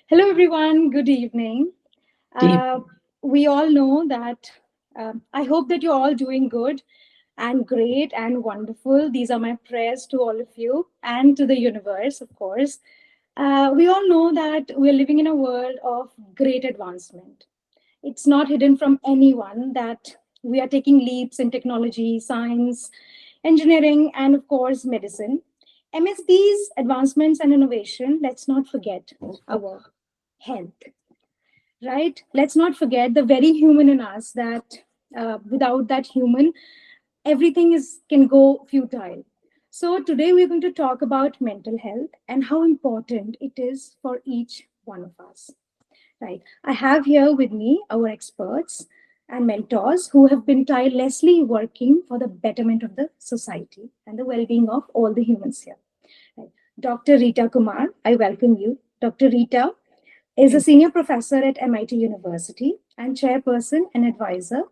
Hello, everyone. Good evening. Deep. Uh, we all know that I hope that you're all doing good and great and wonderful. These are my prayers to all of you and to the universe, of course. We all know that we're living in a world of great advancement. It's not hidden from anyone that we are taking leaps in technology, science, engineering, and of course, medicine. Amidst these advancements and innovation, let's not forget our health, right? Let's not forget the very human in us that without that human, everything is can go futile. So today we're going to talk about mental health and how important it is for each one of us. Right. I have here with me our experts and mentors who have been tirelessly working for the betterment of the society and the well-being of all the humans here. Right. Dr. Rita Kumar, I welcome you. Dr. Rita is a senior professor at MIT University and chairperson and advisor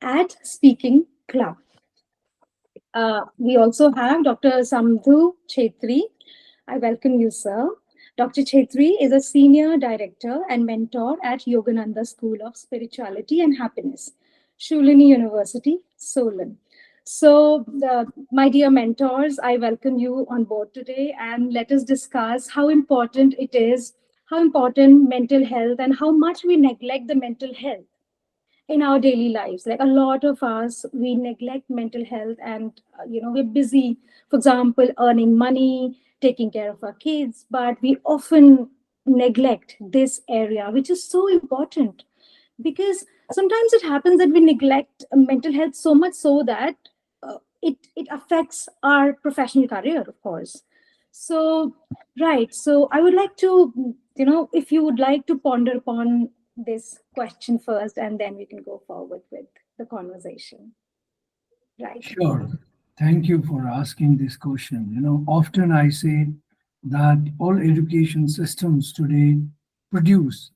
at Speaking Club. We also have Dr. Samdhu Chetri. I welcome you, sir. Dr. Chetri is a senior director and mentor at Yogananda School of Spirituality and Happiness, Shulini University, Solon. So, my dear mentors, I welcome you on board today and let us discuss how important it is, how important mental health, and how much we neglect the mental health in our daily lives. Like a lot of us, we neglect mental health, and we're busy, for example, earning money, taking care of our kids, but we often neglect this area, which is so important, because sometimes it happens that we neglect mental health so much so that it affects our professional career, of course. So, right. So I would like to, if you would like to ponder upon this question first, and then we can go forward with the conversation. Right. Sure. Thank you for asking this question. Often I say that all education systems today produce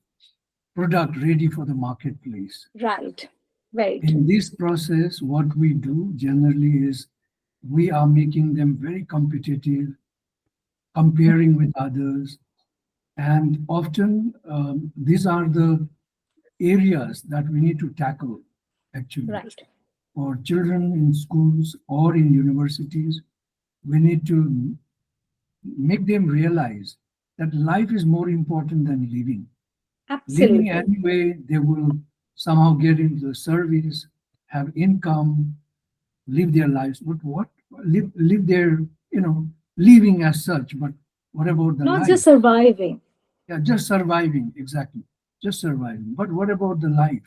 product ready for the marketplace. Right. Very In true. this process, what we do generally is we are making them very competitive, comparing with others, and often these are the areas that we need to tackle actually. Right. For children in schools or in universities, we need to make them realize that life is more important than living. Living Absolutely. anyway, they will somehow get into the service, have income, live their lives. But what live their, living as such, but what about the Not life? just surviving. Yeah, just surviving, exactly. Just surviving. But what about the life?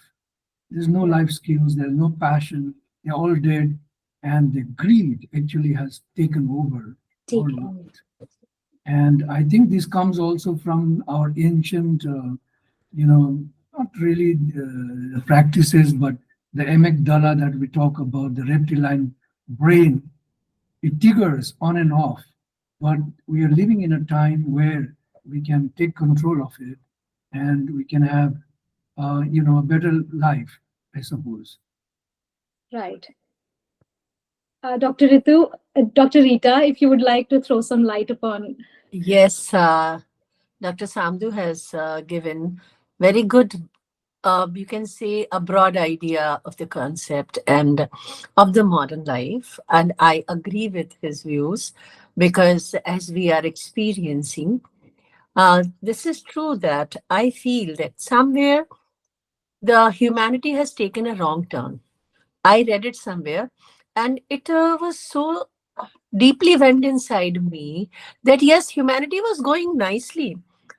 There's no Right. life skills, there's no passion, they're all dead, and the greed actually has taken over our Take on. world. And I think this comes also from our ancient, not really practices, but the amygdala that we talk about, the reptilian brain, it triggers on and off. But we are living in a time where we can take control of it and we can have, a better life, I suppose. Right. Dr. Rita, if you would like to throw some light upon. Yes, Dr. Samdu has given very good, you can say, a broad idea of the concept and of the modern life. And I agree with his views because as we are experiencing, this is true that I feel that somewhere the humanity has taken a wrong turn. I read it somewhere and it was so deeply went inside me that yes, humanity was going nicely,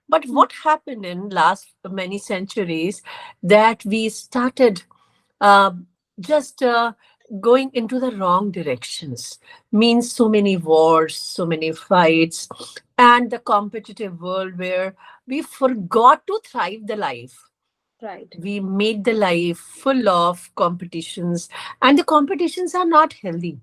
but what happened in last many centuries that we started uh, just going into the wrong directions, means so many wars, so many fights, and the competitive world where we forgot to thrive the life. Right. We made the life full of competitions, and the competitions are not healthy.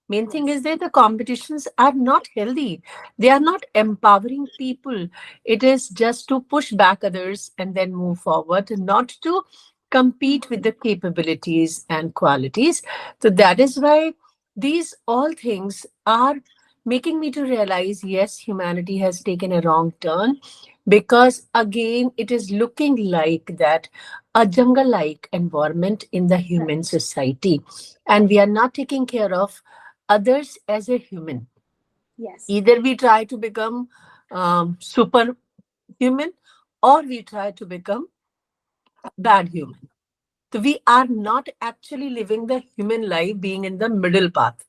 Main thing Yes. is that the competitions are not healthy. They are not empowering people. It is just to push back others and then move forward, and not to compete with the capabilities and qualities. So that is why these all things are making me to realize, yes, humanity has taken a wrong turn. because again it is looking like that a jungle like environment in the human Right. society, and we are not taking care of others as a human. Yes. Either we try to become super human, or we try to become bad human. So we are not actually living the human life being in the middle path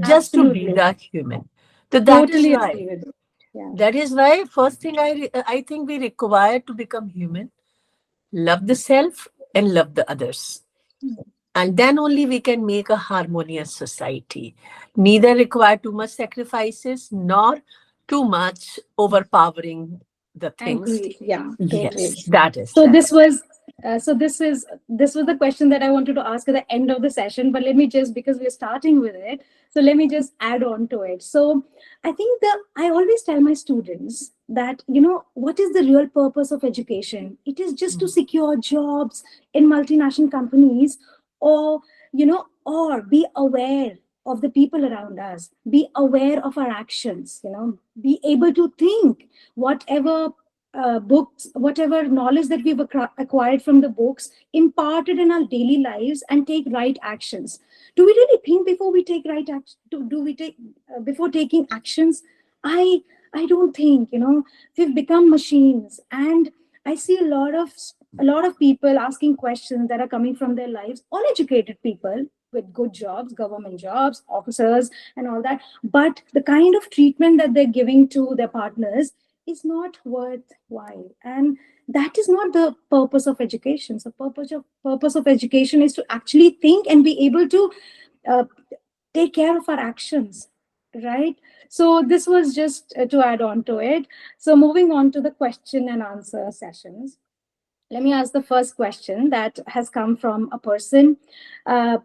just to be Absolutely. the human. So that is Totally why, agree with you. Yeah. first thing I think we require to become human, love the self and love the others. And then only we can make a harmonious society. Neither require too much sacrifices nor too much overpowering the things. Agreed. Yeah, totally. Yes, that is So that. this was the question that I wanted to ask at the end of the session, but let me just, because we're starting with it, so let me just add on to it. So I think that I always tell my students that, what is the real purpose of education? It is just to secure jobs in multinational companies, or or be aware of the people around us, be aware of our actions, be able to think whatever books, whatever knowledge that we've acquired from the books, imparted in our daily lives, and take right actions. Do we really think before we take right action? Do we take before taking actions? I I don't think, we've become machines, and I see a lot of people asking questions that are coming from their lives, all educated people with good jobs, government jobs, officers, and all that. But the kind of treatment that they're giving to their partners is not worthwhile, and that is not the purpose of education. So purpose of education is to actually think and be able to uh, take care of our actions, right? So this was just to add on to it. So moving on to the question and answer sessions, let me ask the first question that has come from a person uh,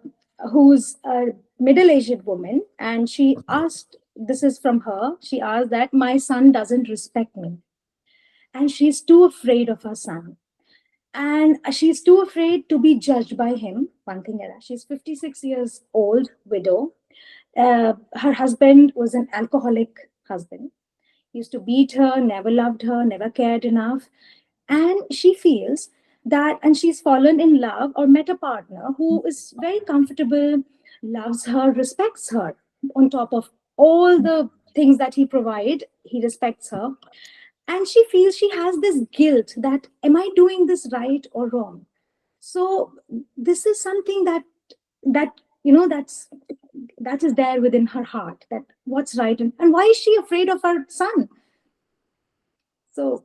who's a middle-aged woman, and she asked, this is from her, she asked that my son doesn't respect me, and she's too afraid of her son, and she's too afraid to be judged by him. One thing like that. She's 56 years old, widow. Her husband was an alcoholic husband. He used to beat her, never loved her, never cared enough. And she feels that, and she's fallen in love or met a partner who is very comfortable, loves her, respects her. On top of all the things that he provide, he respects her. And she feels she has this guilt that, am I doing this right or wrong? So this is something that that is there within her heart, that what's right, and why is she afraid of her son? So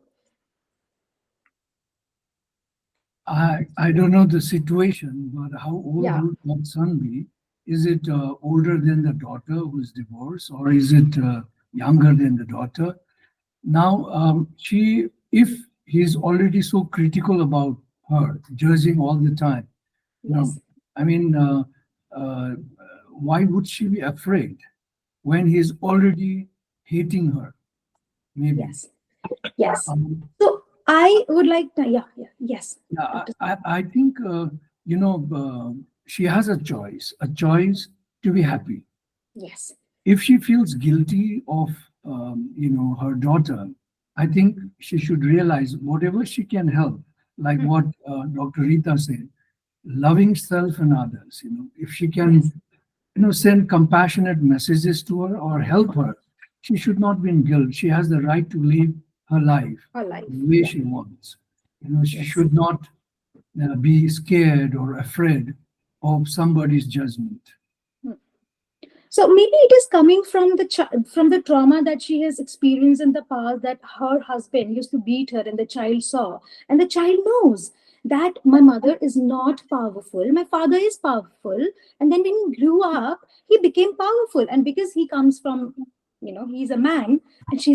I don't know the situation, but how old yeah. would that son be? Is it older than the daughter who is divorced, or is it younger than the daughter? Now, if he's already so critical about her, judging all the time, you know, Yes. I mean, uh, why would she be afraid when he's already hating her? Maybe. Yes. Yes. Um, So I would like to, yeah, yes, Yeah, Dr. I think, she has a choice to be happy. Yes. If she feels guilty of, her daughter, I think she should realize whatever she can help, like Mhm. what Dr. Rita said, loving self and others. If she Yes. can, send compassionate messages to her or help her, she should not be in guilt. She has the right to live her life Our life. the way Yeah. she wants. She Yes. should not be scared or afraid of somebody's judgment. Hmm. So maybe it is coming from from the trauma that she has experienced in the past, that her husband used to beat her and the child saw, and the child knows that my mother is not powerful, my father is powerful. And then when he grew up, he became powerful, and because he comes from, he's a man, and she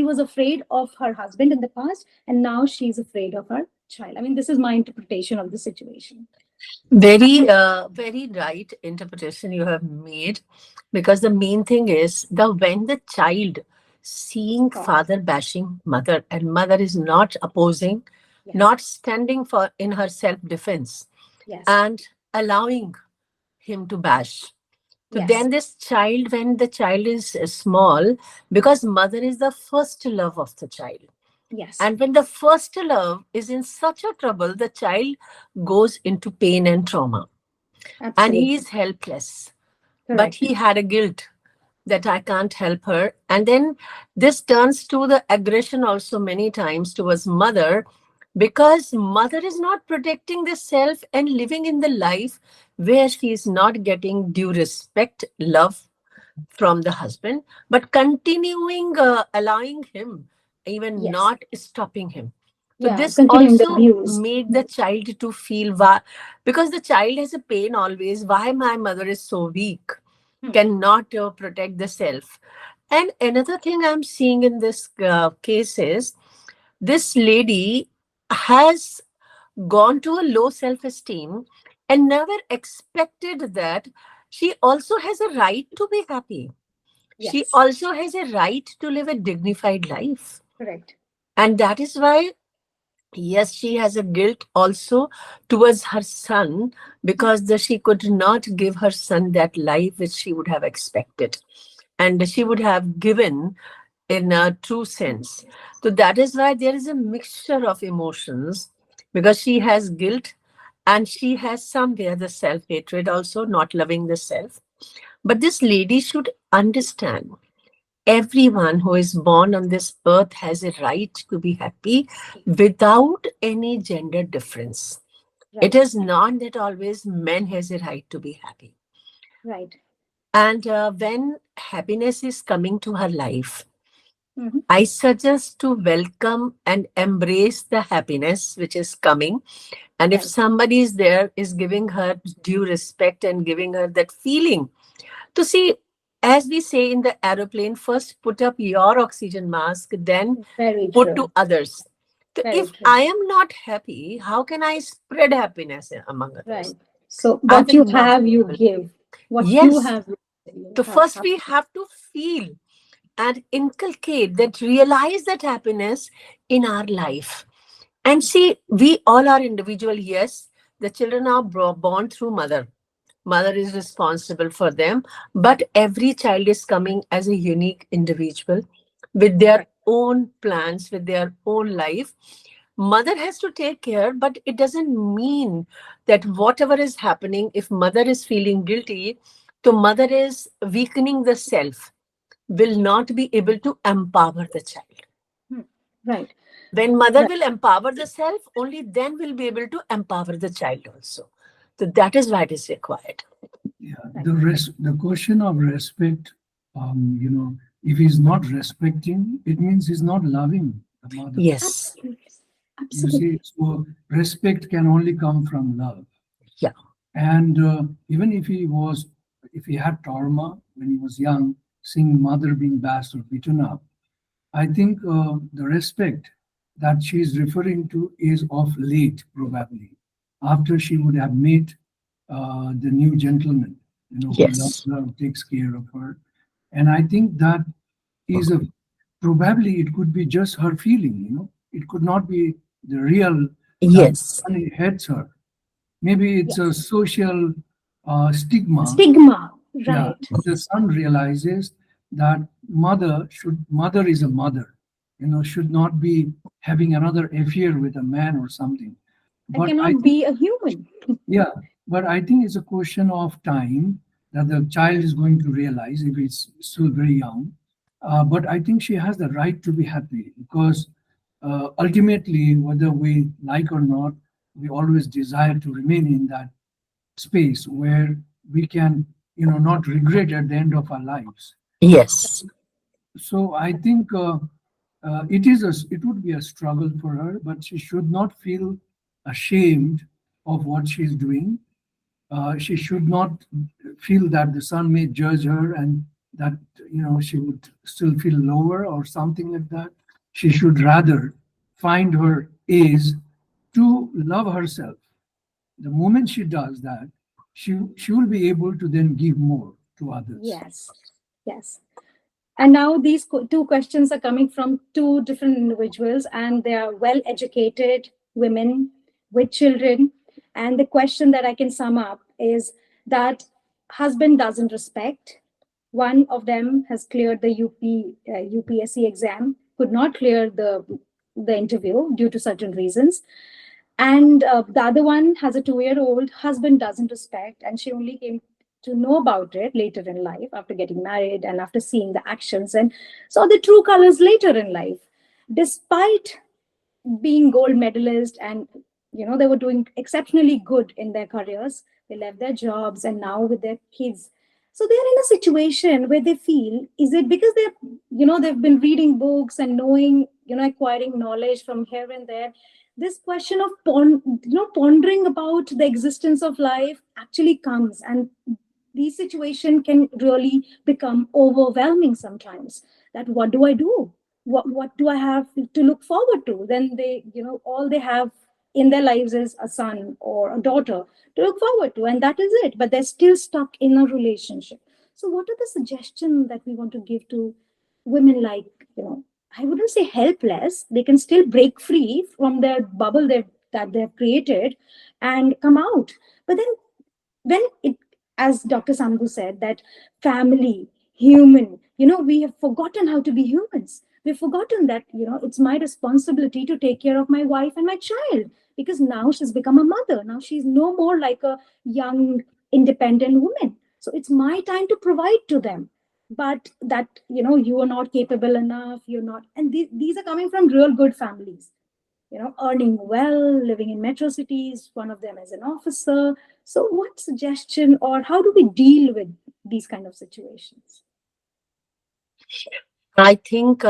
was afraid of her husband in the past, and now she's afraid of her child. I mean, this is my interpretation of the situation. Very right interpretation you have made, because the main thing is the when the child seeing God. father bashing mother, and mother is not opposing, Yes. not standing for in her self defense, Yes. and allowing him to bash. So Yes. then this child, when the child is small, because mother is the first love of the child, Yes, And when the first love is in such a trouble, the child goes into pain and trauma, and he absolutely. is helpless. But Correct. he had a guilt that I can't help her. And then this turns to the aggression also many times towards mother, because mother is not protecting the self and living in the life where she is not getting due respect, love from the husband, but continuing allowing him, even Yes. not stopping him. So Yeah, this continuing the also abuse. made the child to feel why, because the child has a pain always. Why my mother is so weak, Hmm. cannot protect the self. And another thing I'm seeing in this case is this lady has gone to a low self esteem and never expected that she also has a right to be happy. She Yes, also has a right to live a dignified life. correct. And that is why, yes, she has a guilt also towards her son, because she could not give her son that life which she would have expected and she would have given in a true sense. So that is why there is a mixture of emotions, because she has guilt and she has somewhere the self hatred also, not loving the self. But this lady should understand everyone who is born on this earth has a right to be happy without any gender difference. It Right, is not that always men has a right to be happy. right. And when happiness is coming to her life, Hmm. I suggest to welcome and embrace the happiness which is coming. And if Right. somebody is there, is giving her due respect and giving her that feeling to see, as we say in the aeroplane, first put up your oxygen mask, then Very put to true. others. So Very if true. I am not happy, how can I spread happiness among others? Right. So I what will you not have, be you able. give. What you Yes. have, you So have. first we have to feel and inculcate that, realize that happiness in our life. And see, we all are individual. Yes, the children are born through mother is responsible for them, but every child is coming as a unique individual with their Right. own plans, with their own life. Mother has to take care, but it doesn't mean that whatever is happening, if mother is feeling guilty, so mother is weakening the self, will not be able to empower the child. Hmm. Right. When mother Right. will empower the self, only then will be able to empower the child also. So that is why it is required. Yeah, Right. the question of respect, if he's not respecting, it means he's not loving the mother. Yes. Absolutely. You see, Absolutely. so respect can only come from love. Yeah. And even if he had trauma when he was young, seeing mother being bashed or beaten up, I think the respect that she's referring to is of late, probably, after she would have met the new gentleman, who loves Yes. her, who takes care of her. And I think that is a probably it could be just her feeling. It could not be the real that Yes. it hurts her. Maybe it's a Yes. social stigma. Stigma. Yeah, Right. the son realizes that mother is a mother, should not be having another affair with a man or something. I But I cannot think, be a human. yeah, but I think it's a question of time that the child is going to realize if it's still very young. But I think she has the right to be happy because ultimately, whether we like or not, we always desire to remain in that space where we can, not regret at the end of our lives. Yes. So I think it would be a struggle for her, but she should not feel ashamed of what she's doing. She should not feel that the son may judge her and that she would still feel lower or something like that. She should rather find her ease to love herself. The moment she does that, she will be able to then give more to others. Yes. Yes. And now these two questions are coming from two different individuals, and they are well educated women with children. And the question that I can sum up is that husband doesn't respect. One of them has cleared the UPSC exam, could not clear the the interview due to certain reasons. And the other one has a 2-year-old. Husband doesn't respect, and she only came to know about it later in life after getting married and after seeing the actions and saw the true colors later in life. Despite being gold medalist, and they were doing exceptionally good in their careers, they left their jobs and now with their kids, so they're in a situation where they feel, is it because they've been reading books and knowing, acquiring knowledge from here and there, this question of pondering about the existence of life actually comes, and these situation can really become overwhelming sometimes, that what do I do, what do I have to look forward to? Then they, all they have in their lives is a son or a daughter to look forward to, and that is it. But they're still stuck in a relationship. So, what are the suggestions that we want to give to women? Like, I wouldn't say helpless. They can still break free from their bubble that they've created and come out. But then, when it, as Dr. Sambhu said, that family, human, we have forgotten how to be humans. We've forgotten that, it's my responsibility to take care of my wife and my child, because now she's become a mother. Now she's no more like a young, independent woman. So it's my time to provide to them. But that, you are not capable enough, you're not. And these are coming from real good families, earning well, living in metro cities, one of them as an officer. So, what suggestion, or how do we deal with these kind of situations? I think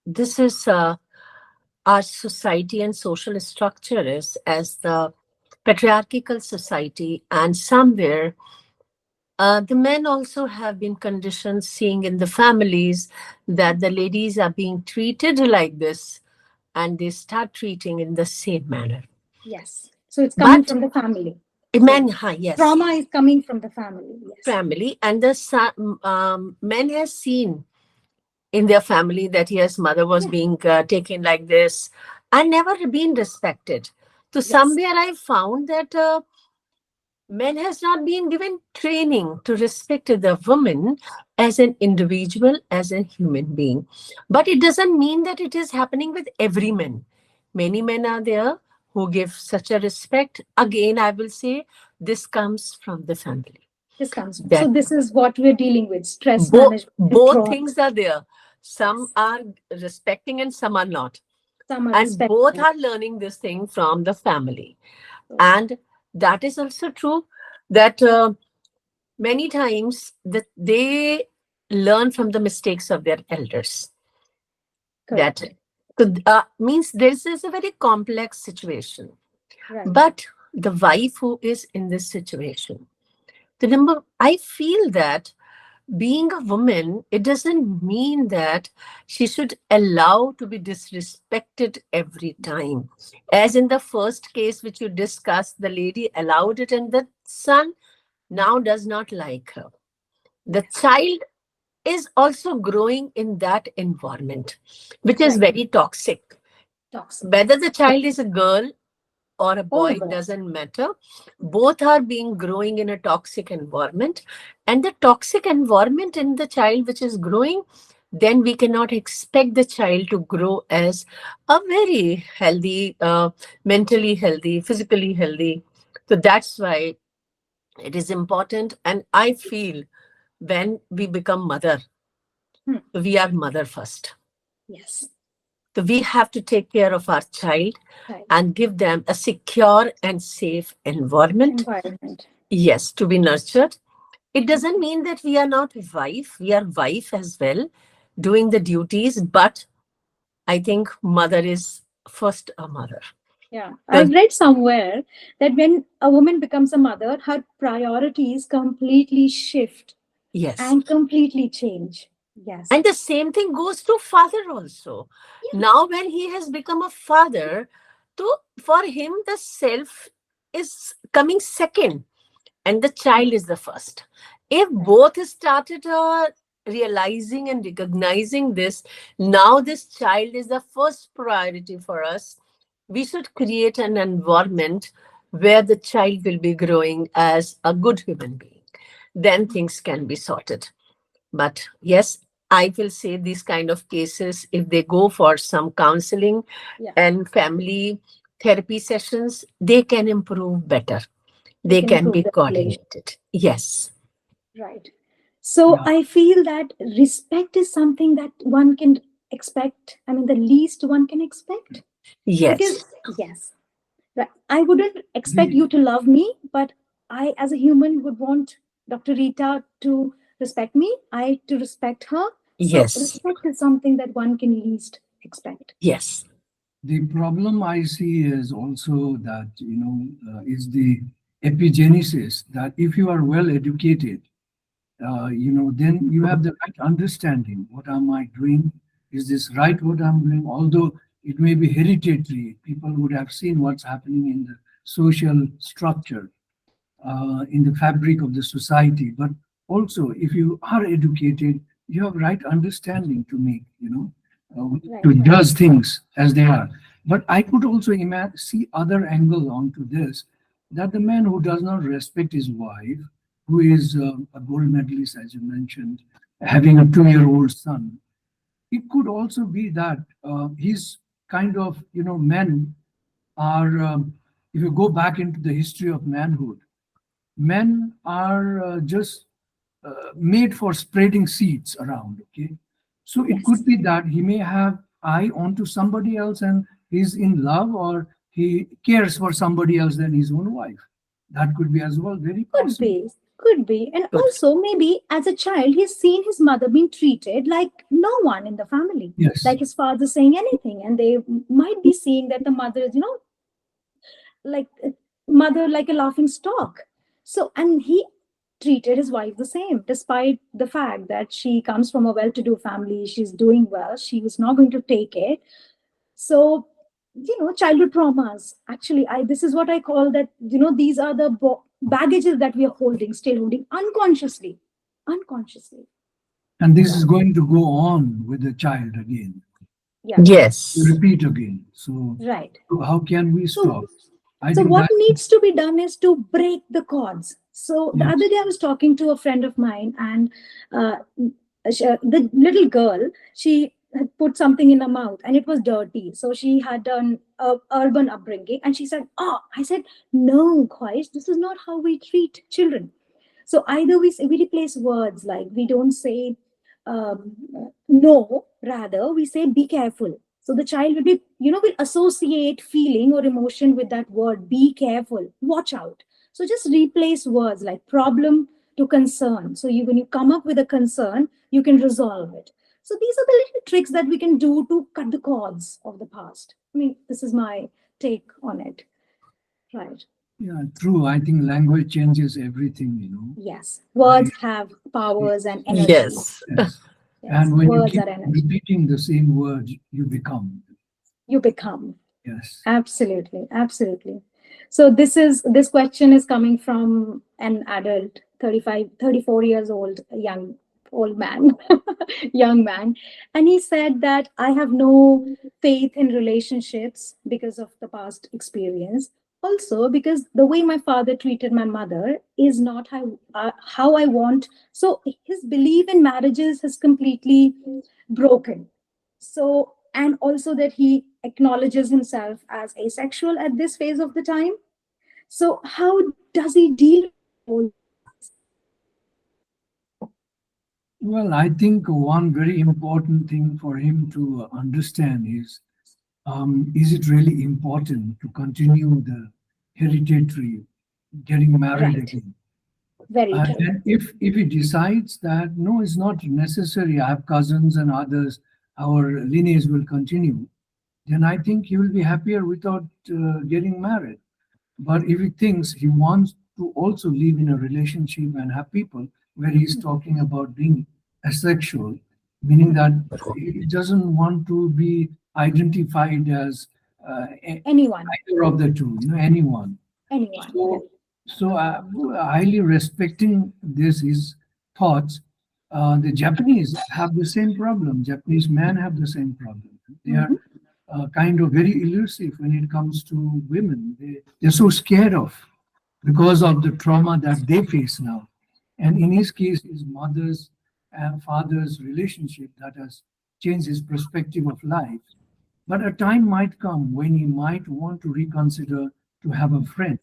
this is our society and social structure is as the patriarchal society, and somewhere the men also have been conditioned seeing in the families that the ladies are being treated like this, and they start treating in the same manner. Yes. So it's coming But from the family. men, yes, Trauma is coming from the family. Yes. family, and the men has seen in their family that yes, mother was being taken like this and never been respected. So Yes. somewhere I found that men has not been given training to respect the woman as an individual, as a human being. But it doesn't mean that it is happening with every man. Many men are there who give such a respect. Again, I will say this comes from the family. This comes from. That So this is what we're dealing with: stress both management, trauma. things are there. Some Yes. are respecting and some are not. Some are And both respecting. are learning this thing from the family. So, And that is also true that many times that they learn from the mistakes of their elders. correct. That means this is a very complex situation. Right. But the wife who is in this situation, the number, I feel that being a woman, it doesn't mean that she should allow to be disrespected every time. As in the first case which you discussed, the lady allowed it and the son now does not like her. The child is also growing in that environment, which is Right. very toxic. Toxic. Whether the child is a girl or a Or a boy, boy. doesn't matter. Both are being growing in a toxic environment. And the toxic environment in the child which is growing, then we cannot expect the child to grow as a very healthy, mentally healthy, physically healthy. So that's why it is important. And I feel when we become mother, Hmm. we are mother first. Yes. So we have to take care of our child Right. and give them a secure and safe environment. Environment. Yes, to be nurtured. It doesn't mean that we are not wife. We are wife as well, doing the duties. But I think mother is first a mother. Yeah, So I've read somewhere that when a woman becomes a mother, her priorities completely shift yes. and completely change. Yes. And the same thing goes to father also. Yeah. Now, when he has become a father, to for him the self is coming second and the child is the first. If both started realizing and recognizing this, now this child is the first priority for us. We should create an environment where the child will be growing as a good human being. Then things can be sorted. But yes, I will say these kind of cases, if they go for some counseling Yeah, and family therapy sessions, they can improve better. they They can can improve be the relation. coordinated. Yes. Right. So Yeah, I feel that respect is something that one can expect. I mean, the least one can expect. Because, Yes. yes, right, I wouldn't expect the you to love me, but I, as a human, would want Dr. Rita to respect me, I to respect her. So, Yes. respect is something that one can least expect. Yes. the problem I see is also that, is the epigenesis, that if you are well educated, then you have the right understanding. What am I doing? Is this right what I'm doing? Although it may be hereditary, people would have seen what's happening in the social structure, in the fabric of the society. But also, if you are educated, you have right understanding to make, Right. to judge things as they are. But I could also see other angle onto this, that the man who does not respect his wife, who is a gold medalist, as you mentioned, having a 2-year-old son, it could also be that he's kind of, men are, if you go back into the history of manhood, men are just made for spreading seeds around. Okay, so it Yes. could be that he may have eye onto somebody else and he's in love, or he cares for somebody else than his own wife. That could be as well very Could possible. be. Could be. And Good. also, maybe as a child, he's seen his mother being treated like no one in the family, Yes, like his father saying anything. And they might be seeing that the mother is, like mother like a laughing stock. So, and he treated his wife the same, despite the fact that she comes from a well to do family, she's doing well, she was not going to take it. So, childhood traumas, actually, this is what I call that, these are the baggages that we are holding, still holding unconsciously. Unconsciously. and this is Right. going to go on with the child again, Yeah. Yes. repeat again. So Right. how can we So, stop? I so think what that, needs to be done is to break the cords. So the yes, other day I was talking to a friend of mine, and uh, the little girl, she had put something in her mouth and it was dirty. So she had an urban upbringing, and she said, "Oh," I said, "No, guys, this is not how we treat children." So either we replace words, like we don't say um, no, rather we say be careful. So the child will be, will associate feeling or emotion with that word. Be careful, watch out. So just replace words like problem to concern. So when you come up with a concern, you can resolve it. So these are the little tricks that we can do to cut the cords of the past. I mean, this is my take on it. Right. yeah, true. I think language changes everything, Yes. I, Words have powers and energies. Yes. yes. Yes. And when you Words keep are energy. repeating the same word, you become. You become. Yes. Absolutely. Absolutely. So this question is coming from an adult, 35, 34 years old, old man, young man. And he said that I have no faith in relationships because of the past experience. Also, because the way my father treated my mother is not how I want. So his belief in marriages has completely broken. So, and also that he acknowledges himself as asexual at this phase of the time. So how does he deal with all? Well, I think one very important thing for him to understand is it really important to continue the hereditary getting married Right. again? Very true. And if he decides that no, it's not necessary, I have cousins and others, our lineage will continue, then I think he will be happier without getting married. But if he thinks he wants to also live in a relationship and have people, where he's talking about being asexual, meaning that he doesn't want to be identified as Anyone, either of the two, anyone. anyone. Yeah. So, so highly respecting this his thoughts, the Japanese have the same problem. Japanese men have the same problem. They are Mhm. kind of very elusive when it comes to women. They're so scared of because of the trauma that they face now. And in his case, his mother's father's relationship that has changed his perspective of life. But a time might come when he might want to reconsider to have a friend.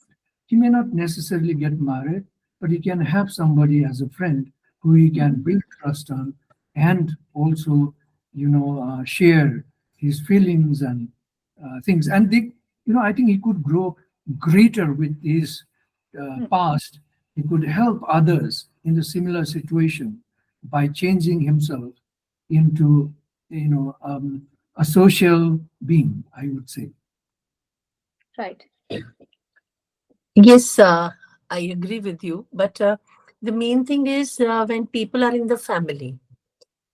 He may not necessarily get married, but he can have somebody as a friend who he can build trust on and also, share his feelings and things. And I think he could grow greater with his past. He could help others in the similar situation by changing himself into, a social being, I would say. Right. Yes, I agree with you. But the main thing is when people are in the family,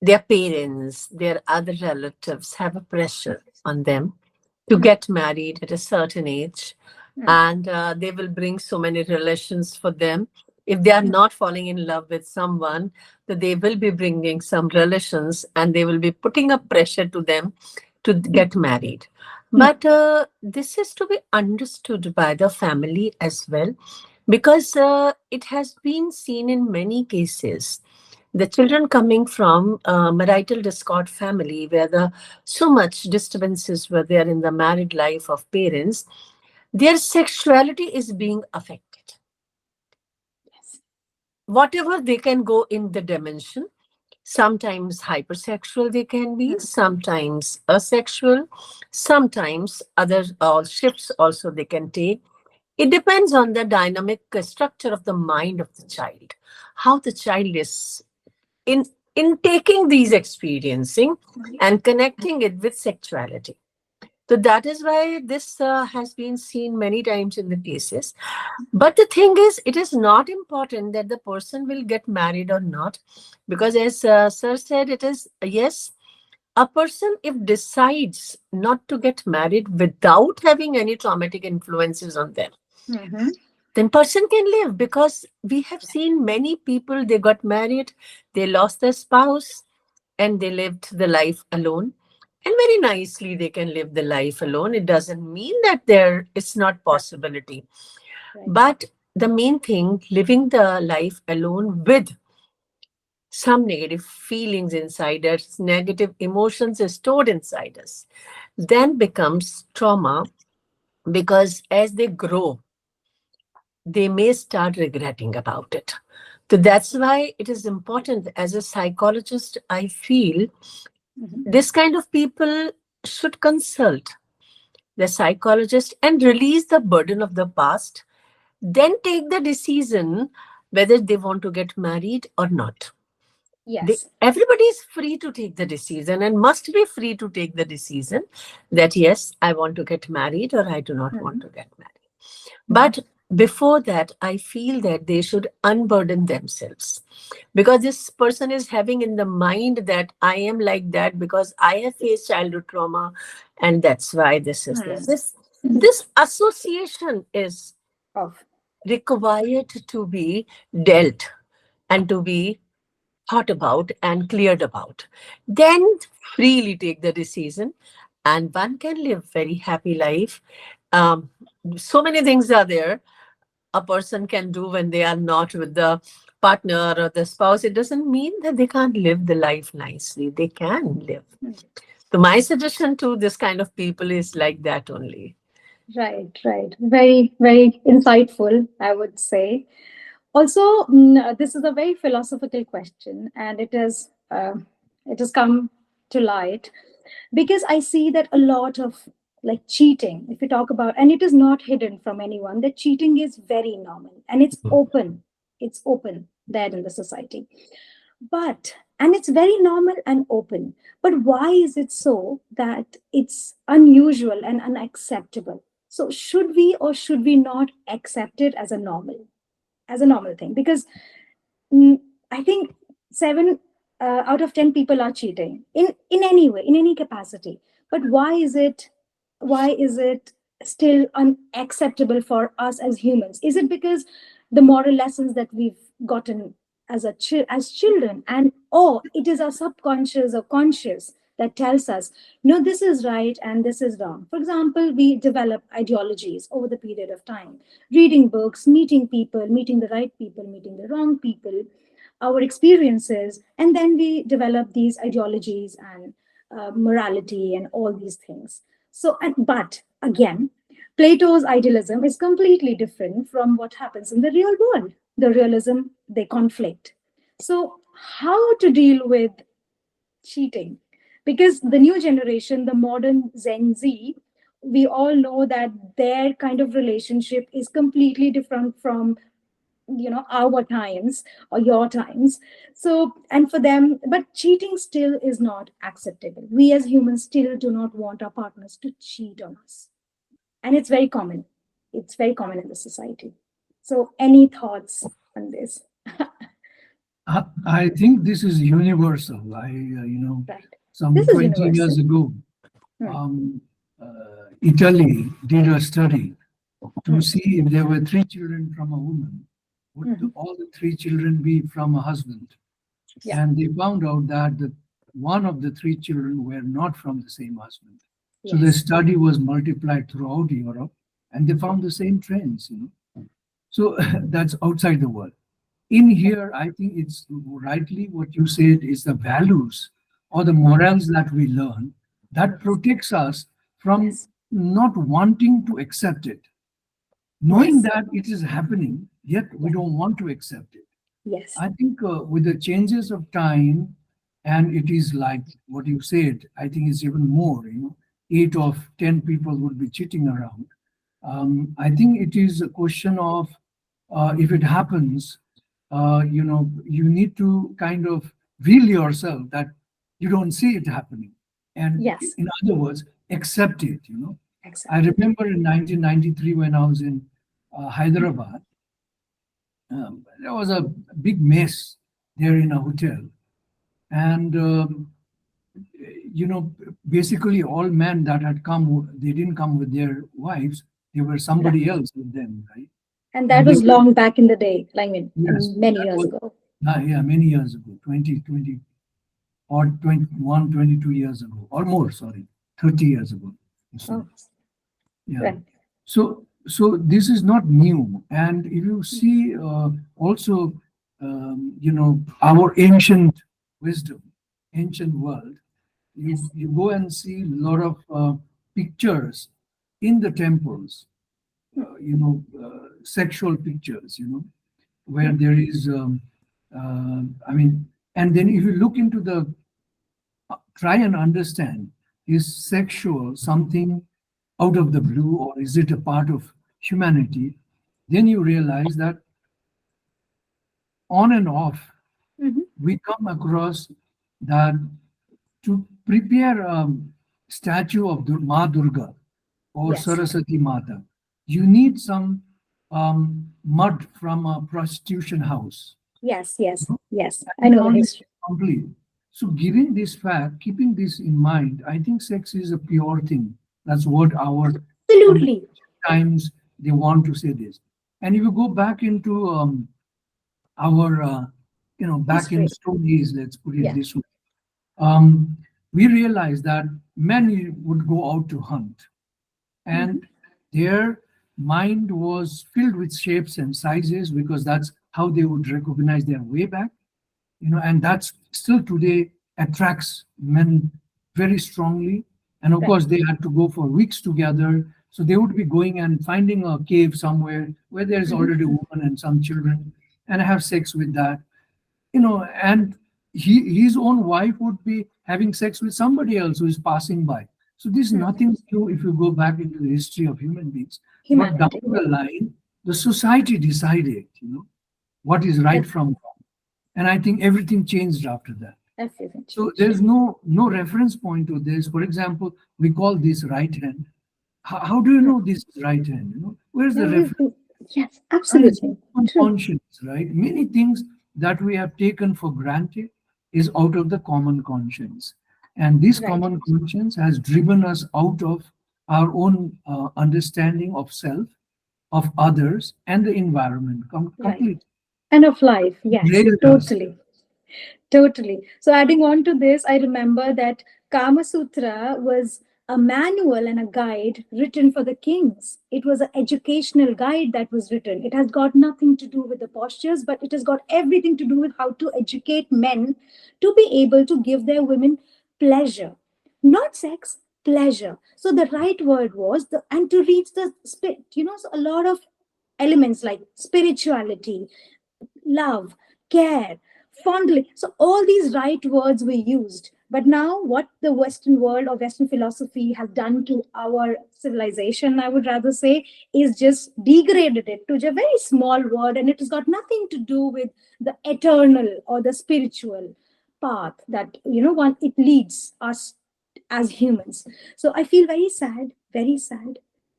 their parents, their other relatives have a pressure on them to get married at a certain age, and they will bring so many relations for them. If they are not falling in love with someone, that they will be bringing some relations and they will be putting up pressure to them to get married. But this is to be understood by the family as well, because it has been seen in many cases. The children coming from marital discord family, where the so much disturbances were there in the married life of parents, their sexuality is being affected. Yes. Whatever they can go in the dimension, sometimes hypersexual they can be, sometimes asexual, sometimes other shifts also they can take. It depends on the dynamic structure of the mind of the child, how the child is in in taking these experiencing and connecting it with sexuality. So that is why this has been seen many times in the cases. But the thing is, it is not important that the person will get married or not, because as sir said, it is yes, a person if decides not to get married without having any traumatic influences on them, Mm-hmm. then person can live, because we have seen many people, they got married, they lost their spouse, and they lived the life alone, and very nicely they can live the life alone. It doesn't mean that there it's not possibility, Right. but the main thing, living the life alone with some negative feelings inside us, negative emotions is stored inside us, then becomes trauma, because as they grow they may start regretting about it. So that's why it is important. As a psychologist, I feel this kind of people should consult the psychologist and release the burden of the past, then take the decision whether they want to get married or not. Yes. Everybody is free to take the decision and must be free to take the decision that yes, I want to get married or I do not want to get married. But before that, I feel that they should unburden themselves, because this person is having in the mind that I am like that because I have faced childhood trauma, and that's why this is there. This association is Of. required to be dealt and to be thought about and cleared about. Then freely take the decision, and one can live very happy life. Um, so many things are there a person can do when they are not with the partner or the spouse. It doesn't mean that they can't live the life nicely. They can live. So my suggestion to this kind of people is like that only. Right, right. Very, very insightful, I would say. Also, this is a very philosophical question, and it has come to light because I see that a lot of like cheating, if you talk about, and it is not hidden from anyone, that cheating is very normal and it's open. It's open there in the society. But, and it's very normal and open. But why is it so that it's unusual and unacceptable? So, should we or should we not accept it as a normal thing? Because I think seven out of 10 people are cheating in any way, in any capacity. But why is it still unacceptable for us as humans? Is it because the moral lessons that we've gotten as as children, and or it is our subconscious or conscious that tells us no, this is right and this is wrong? For example, we develop ideologies over the period of time, reading books, meeting people, meeting the right people, meeting the wrong people, our experiences, and then we develop these ideologies and morality and all these things. So, but again, Plato's idealism is completely different from what happens in the real world. The realism, they conflict. So, how to deal with cheating? Because the new generation, the modern Gen Z, we all know that their kind of relationship is completely different from our times or your times. So, and for them, but cheating still is not acceptable. We as humans still do not want our partners to cheat on us, and it's very common. It's very common in the society. So any thoughts on this? I think this is universal. Right, Some this is 20 years universal. ago, Hmm. Italy did a study Hmm. to see if there were three children from a woman, would Mhm. all the three children be from a husband? Yeah. And they found out that one of the three children were not from the same husband. So the Yes. study was multiplied throughout Europe, and they found the same trends. So that's outside the world. In here, I think it's rightly what you said is the values or the morals that we learn that protects us from Yes. not wanting to accept it, knowing Yes. that it is happening, yet we Yeah. don't want to accept it. Yes. I think with the changes of time, and it is like what you said, I think it's even more, 8 of 10 people would be cheating around. I think it is a question of if it happens, you need to kind of will yourself that you don't see it happening. And Yes. in other words, accept it. I Accept it. remember in 1993 when I was in Hyderabad, there was a big mess there in a hotel. And, basically all men that had come, they didn't come with their wives, they were Right. somebody else with them, right? And that And they was were, long back in the day, I mean, yes, many that years was, ago. yeah, many years ago, 20 or 21, 22 years ago, or more, sorry, 30 years ago. So, Oh, yeah. right. So this is not new. And if you see also, our ancient wisdom, ancient world, you, Yes. you go and see a lot of pictures in the temples, sexual pictures, where Hmm. there is, I mean, and then if you look into the try and understand, is sexual something out of the blue or is it a part of humanity? Then you realize that on and off Mhm. we come across that to prepare a statue of Ma Durga or Yes. Saraswati Mata, you need some mud from a prostitution house. Yes. Yes. Yes. And I you know the can't make history. it complete. So, given this fact, keeping this in mind, I think sex is a pure thing. That's what our from Absolutely. times they want to say this. And if you go back into our, back in History. stories, let's put it Yeah. this way, um, we realize that men would go out to hunt, Mhm. and their mind was filled with shapes and sizes because that's how they would recognize their way back. And that's still today attracts men very strongly. And of Right. course, they had to go for weeks together. So they would be going and finding a cave somewhere where there's Mhm. already a woman and some children and have sex with that, and his own wife would be having sex with somebody else who is passing by. So this is Hmm. nothing new if you go back into the history of human beings. But down Humanity. Yeah. the line, the society decided, what is right Def- from wrong. And I think everything changed after that. Everything So changed. there's no reference point to this. For example, we call this right hand. How do you Hmm. know this is right hand? Where's the Yeah, reference? yes, And it's absolutely. human True. conscience, right? Many things that we have taken for granted is out of the common conscience. And this Right. common conscience has driven us out of our own understanding of self, of others, and the environment Right. completely. And of life. Yes, Derailed us. totally. Totally. So adding on to this, I remember that Kama Sutra was a manual and a guide written for the kings. It was an educational guide that was written. It has got nothing to do with the postures, but it has got everything to do with how to educate men to be able to give their women pleasure, not sex, pleasure. So the right word was and to reach the spirit, so a lot of elements like spirituality, love, care, fondling. So all these right words were used. But now, what the Western world or Western philosophy has done to our civilization, I would rather say, is just degraded it to a very small word, and it has got nothing to do with the eternal or the spiritual path that one it leads us as humans. So I feel very sad.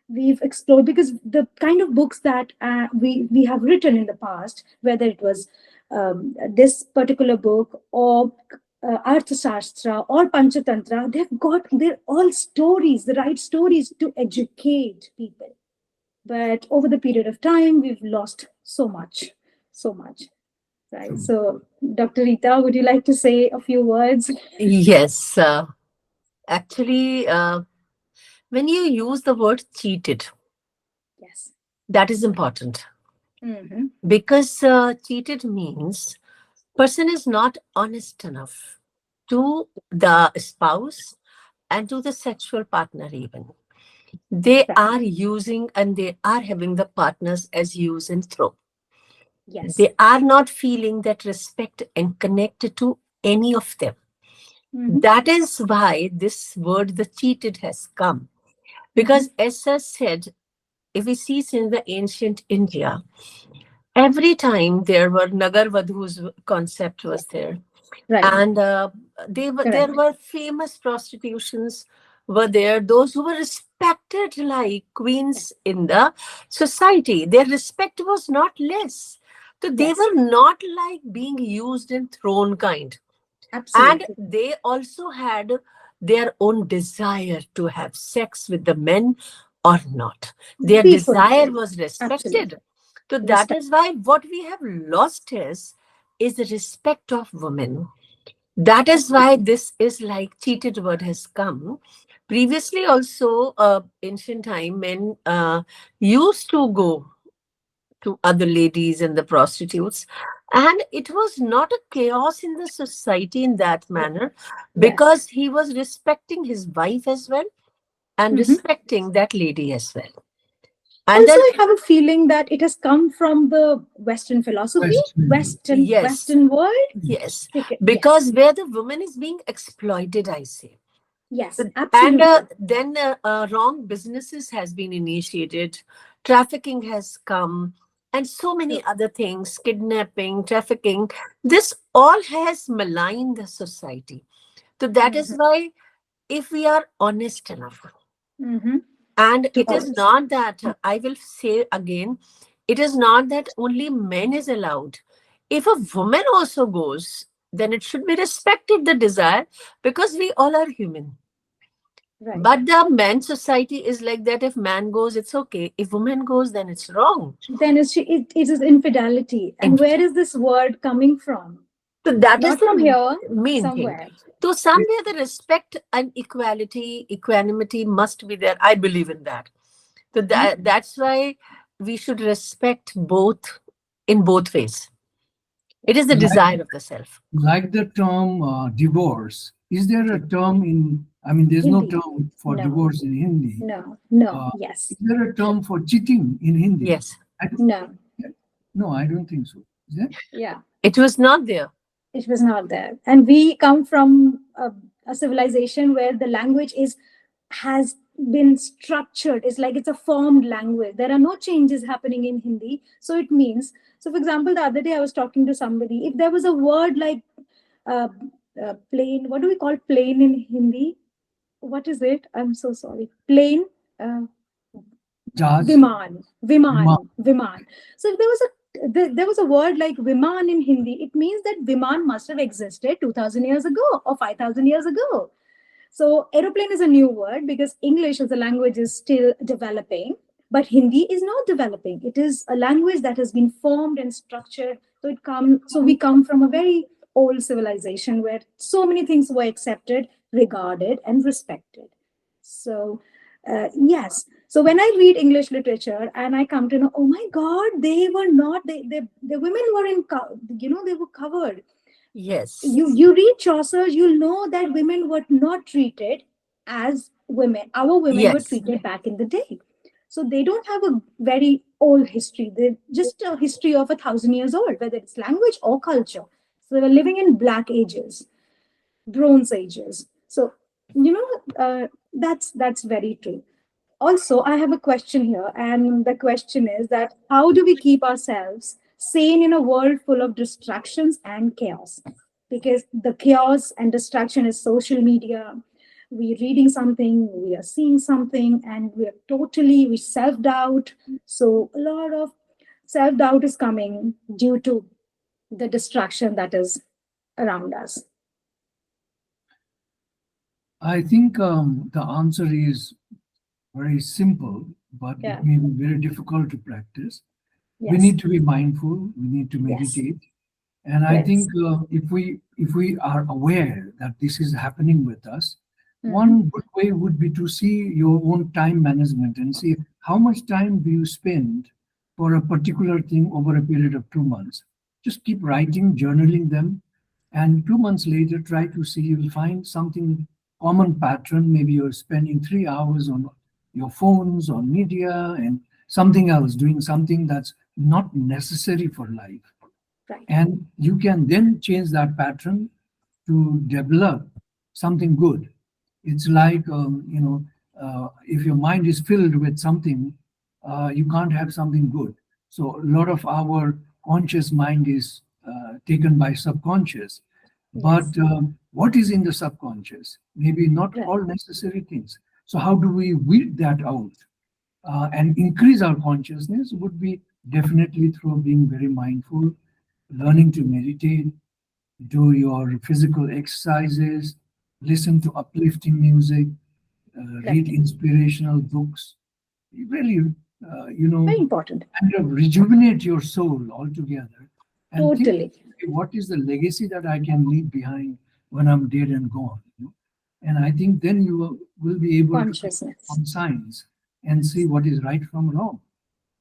We've explored because the kind of books that we have written in the past, whether it was this particular book or Arthashastra or Panchatantra, they're all stories, the right stories to educate people. But over the period of time, we've lost so much, right? True. So, Dr. Rita, would you like to say a few words? Yes. Actually, when you use the word cheated, Yes. that is important, Mm-hmm. because cheated means person is not honest enough to the spouse and to the sexual partner even. They Right. are using and they are having the partners as use and throw. Yes. They are not feeling that respect and connected to any of them. Mm-hmm. That is why this word, the cheated, has come. Mm-hmm. Because as I said, if we see since the ancient India, every time there were Nagar Vadhu's concept was there, Right. and there Correct. were famous prostitutions were there, those who were respected like queens in the society. Their respect was not less, so they Yes. were not like being used and thrown kind. And Absolutely. they also had their own desire to have sex with the men or not. Their Be desire fulfilled. was Absolutely. respected. So that Respect. is why what we have lost is the respect of women. That is why this is like cheated word has come. Previously also, ancient time, men used to go to other ladies and the prostitutes, and it was not a chaos in the society in that manner, Yes. because he was respecting his wife as well and Mm-hmm. respecting that lady as well. And Also, then, I have a feeling that it has come from the Western philosophy, Question. yes, Western world. yes, Yes. because where the woman is being exploited, I say. Yes. And Absolutely. then wrong businesses has been initiated, trafficking has come, and so many True. other things, kidnapping, trafficking. This all has maligned the society. So that is Mm-hmm. why, if we are honest enough, Mm-hmm. and To it is others. not that, I will say again, it is not that only men is allowed. If a woman also goes, then it should be respected, the desire, because we all are human. Right. But the man society is like that. If man goes, it's okay. If woman goes, then it's wrong. Then it is infidelity. And where is Infidelity. this word coming from? So that is Not from the here, main thing. somewhere. So somewhere the respect and equality, equanimity must be there. I believe in that. So Mhm. that's why we should respect both in both ways. It is the Like, desire of the self. like the term divorce, is there a term in, I mean, there's no Hindi. term for No, divorce in Hindi. no, Uh, yes, is there a term for cheating in Hindi? Yes. I, no, no, I don't think so. Is there? yeah, It was not there. it was not there. And we come from a civilization where the language has been structured. It's like it's a formed language. There are no changes happening in Hindi. So it means, so for example, the other day I was talking to somebody. If there was a word like uh, plain, what do we call plain in Hindi? What is it? I'm so sorry. Plain. Uh, Judge, Viman, Vima. Viman, Viman. So if there was a word like Viman in Hindi, it means that Viman must have existed 2000 years ago or 5000 years ago. So aeroplane is a new word because English as a language is still developing, but Hindi is not developing. It is a language that has been formed and structured. So we come from a very old civilization where so many things were accepted, regarded, and respected. So, yes. So when I read English literature and I come to know, oh my God, they were not, the women were they were covered. Yes. You read Chaucer, you'll know that women were not treated as women. Our women were Yes. treated back in the day. So they don't have a very old history. They're just a history of 1,000 years old, whether it's language or culture. So they were living in black ages, bronze ages. So that's very true. Also, I have a question here, and the question is that how do we keep ourselves sane in a world full of distractions and chaos? Because the chaos and distraction is social media. We're reading something, we are seeing something, and we self doubt. So, a lot of self doubt is coming due to the distraction that is around us. I think the answer is very simple, but Yeah. it may be very difficult to practice. We Yes. need to be mindful. We need to Yes. meditate. And I Yes. think if we are aware that this is happening with us, Mhm. one good way would be to see your own time management and see how much time do you spend for a particular thing over a period of 2 months. Just keep writing, journaling them, and 2 months later, try to see you'll find something common pattern. Maybe you're spending 3 hours on your phones, on media, and something else, doing something that's not necessary for life, Right. and you can then change that pattern to develop something good. It's like if your mind is filled with something, you can't have something good. So a lot of our conscious mind is taken by subconscious, but Yes. what is in the subconscious? Maybe not Right. all necessary things. So how do we weed that out and increase our consciousness? Would be definitely through being very mindful, learning to meditate, do your physical exercises, listen to uplifting music, read Right. inspirational books. You really, Very important. kind of rejuvenate your soul altogether and think, Totally. okay, what is the legacy that I can leave behind when I'm dead and gone? And I think then you will be able to pick up Consciousness on signs and see what is right from wrong.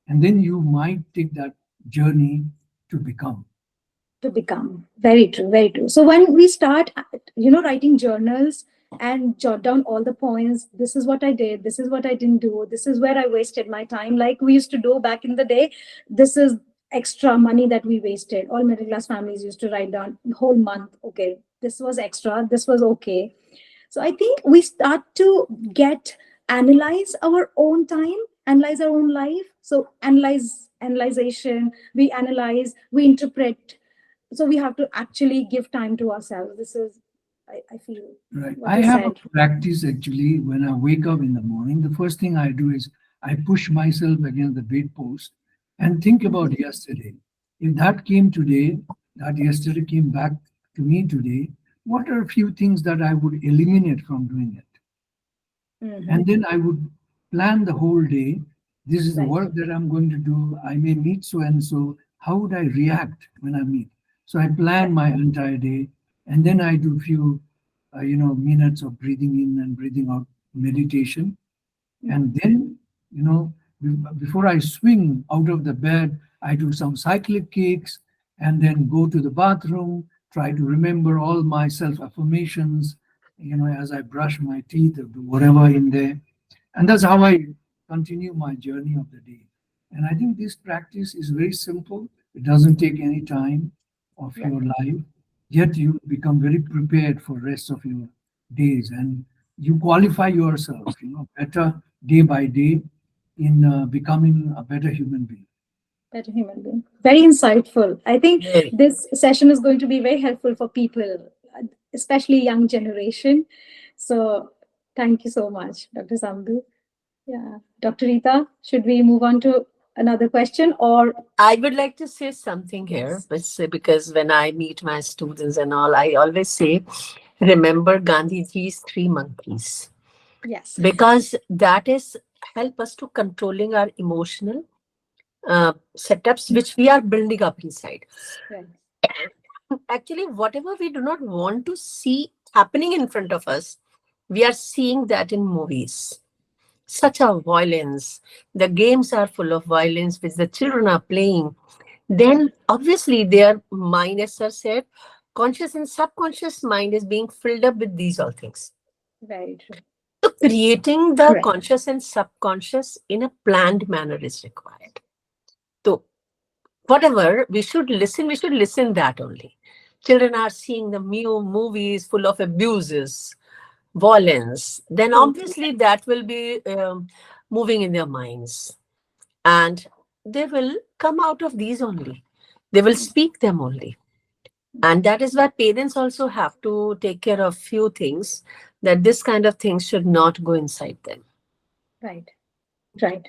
And then you might take that journey to become. to become. Very true. Very true. So when we start, writing journals and jot down all the points, this is what I did, this is what I didn't do, this is where I wasted my time, like we used to do back in the day. This is extra money that we wasted. All middle class families used to write down the whole month. Okay, this was extra, this was okay. So I think we start to analyze our own time, analyze our own life. So analyzation, we analyze, we interpret. So we have to actually give time to ourselves. This is, I feel, Right. what I you have a said. practice actually when I wake up in the morning. The first thing I do is I push myself against the bedpost and think about Mhm. yesterday. If that came today, that yesterday came back to me today, what are a few things that I would eliminate from doing it? Mhm. And then I would plan the whole day. This is the Right. work that I'm going to do. I may meet so and so. How would I react when I meet? So I plan Right. my entire day, and then I do few, minutes of breathing in and breathing out meditation, and Mhm. then before I swing out of the bed, I do some cyclic kicks, and then go to the bathroom, try to remember all my self affirmations, as I brush my teeth or do whatever in there. And that's how I continue my journey of the day. And I think this practice is very simple. It doesn't take any time of Right. your life, yet you become very prepared for rest of your days, and you qualify yourself, better day by day in becoming a better human being. Better human being. Very insightful. I think Very. this session is going to be very helpful for people, especially young generation. So thank you so much, Dr. Samdu. Yeah. Dr. Rita, should we move on to another question or? I would like to say something here, Yes. because when I meet my students and all, I always say, remember Gandhiji's three monkeys, Yes. because that is help us to controlling our emotional setups which we are building up inside. Right. Actually, whatever we do not want to see happening in front of us, We are seeing that in movies. Such a violence. The games are full of violence which the children are playing. Then obviously their mind, as sir said, conscious and subconscious mind is being filled up with these all things. Very true. So creating the Correct. conscious and subconscious in a planned manner is required. So whatever we should listen that only. Children are seeing the movies full of abuses, violence, then Totally. obviously that will be moving in their minds, and they will come out of these only. They will speak them only. And that is why parents also have to take care of few things, that this kind of things should not go inside them. Right. Right.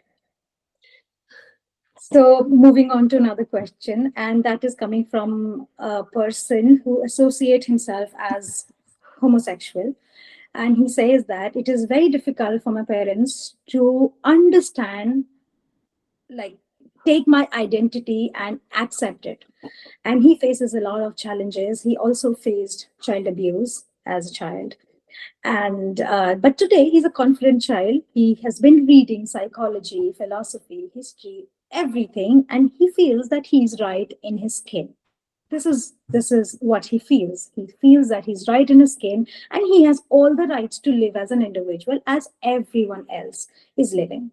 So, moving on to another question, and that is coming from a person who associate himself as homosexual. And he says that it is very difficult for my parents to understand, like, take my identity and accept it. And he faces a lot of challenges. He also faced child abuse as a child. And but today he's a confident child. He has been reading psychology, philosophy, history, everything, and he feels that he's right in his skin. This is what he feels. He feels that he's right in his skin, and he has all the rights to live as an individual as everyone else is living.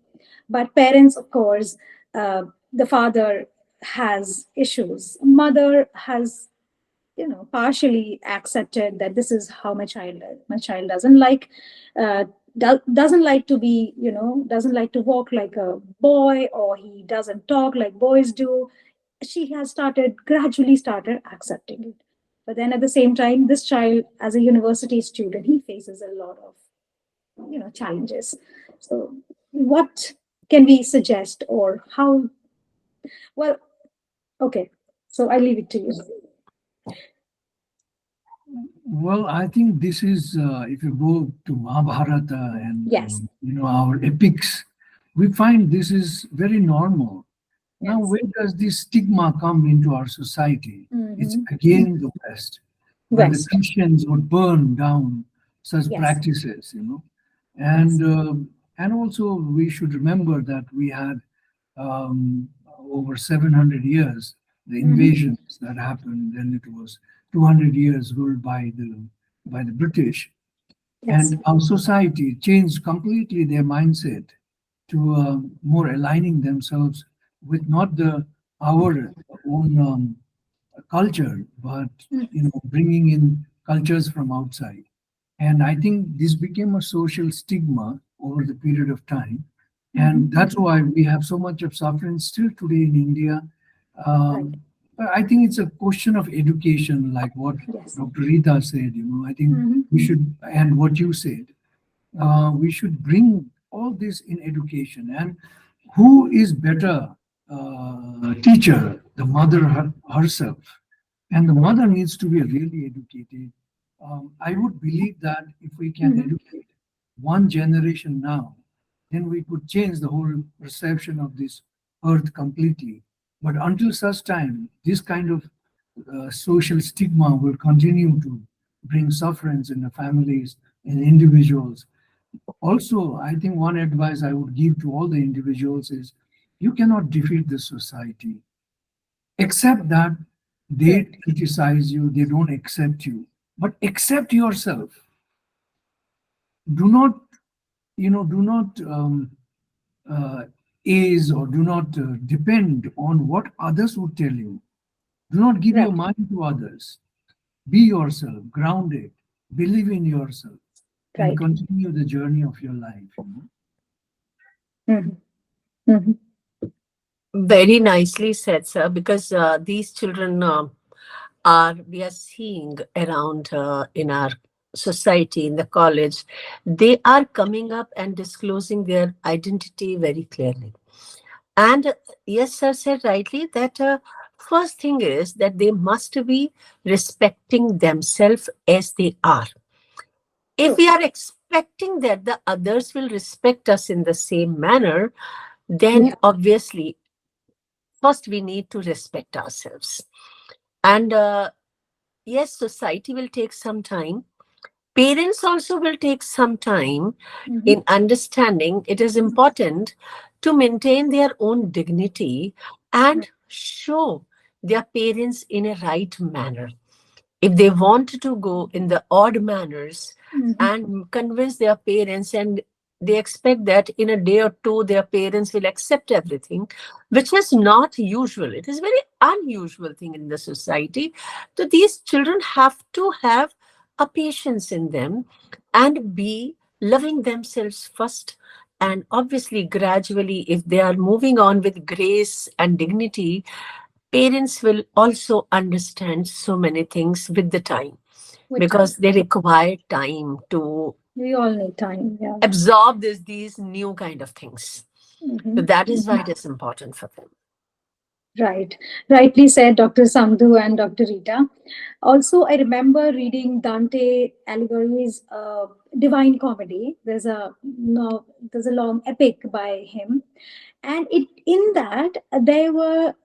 But parents, of course, the father has issues. Mother has, partially accepted that this is how my child is. My child doesn't like, doesn't like to be, doesn't like to walk like a boy, or he doesn't talk like boys do. She has gradually started accepting it. But then at the same time, this child, as a university student, he faces a lot of, challenges. So what can we suggest, or how? Well, okay, so I leave it to you. Well, I think this is, if you go to Mahabharata and, Yes. our epics, we find this is very normal. Now, Yes. where does this stigma come into our society? It's Mm-hmm. again the West, where the West. Christians would burn down such Yes. practices. Yes. And and also we should remember that we had over 700 years the Mm-hmm. invasions that happened. Then it was 200 years ruled by the British, Yes. and our society changed completely their mindset to more aligning themselves with not the our own culture, but bringing in cultures from outside. And I think this became a social stigma over the period of time, Mm-hmm. and that's why we have so much of suffering still today in India. Right. But I think it's a question of education, like what Yes. Dr. Rita said. I think Mm-hmm. we should, and what you said, we should bring all this in education. And who is better teacher? The mother herself. And the mother needs to be really educated. I would believe that if we can Mm-hmm. educate one generation now, then we could change the whole perception of this earth completely. But until such time, this kind of social stigma will continue to bring sufferance in the families and individuals. Also, I think one advice I would give to all the individuals is you cannot defeat the society. Accept that they Correct. criticize you, they don't accept you, but accept yourself. Do not, do not uh, ease or do not depend on what others would tell you. Do not give your Right. mind to others. Be yourself, grounded, believe in yourself, and Right. continue the journey of your life. Mm-hmm. Mm-hmm. Very nicely said, sir, because these children are, we are seeing around in our society, in the college, they are coming up and disclosing their identity very clearly. And yes, sir said rightly that first thing is that they must be respecting themselves as they are. If True. we are expecting that the others will respect us in the same manner, then Yeah. obviously, first we need to respect ourselves. And yes, society will take some time. Parents also will take some time Mhm. in understanding it is important to maintain their own dignity and show their parents in a right manner. If they want to go in the odd manners Mhm. and convince their parents, and they expect that in a day or two their parents will accept everything, which is not usual. It is very unusual thing in the society. So these children have to have a patience in them and be loving themselves first, and obviously gradually, if they are moving on with grace and dignity, parents will also understand so many things with the time, With time. because they require time to We all need time. Yeah. absorb these new kind of things. So Mhm. that is why Mhm. it is important for them. Right. Rightly said, Dr. Sandhu and Dr. Rita. Also, I remember reading Dante Alighieri's Divine Comedy. There's a long epic by him, and in that there were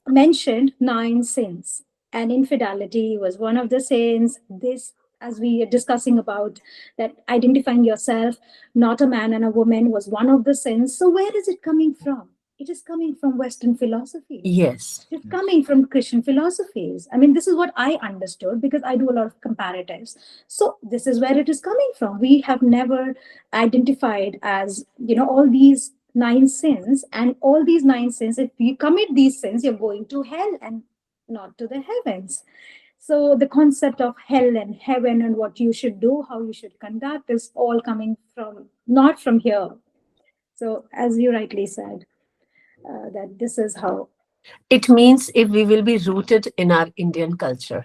mentioned nine sins, and infidelity was one of the sins. This, as we are discussing about, that identifying yourself not a man and a woman was one of the sins. So where is it coming from? It is coming from Western philosophies. Yes. It's coming from Christian philosophies. I mean, this is what I understood because I do a lot of comparatives. So this is where it is coming from. We have never identified as, all these nine sins, and all these nine sins, if you commit these sins, you're going to hell and not to the heavens. So the concept of hell and heaven and what you should do, how you should conduct, is all coming from not from here. So as you rightly said, that this is how. It means if we will be rooted in our Indian culture,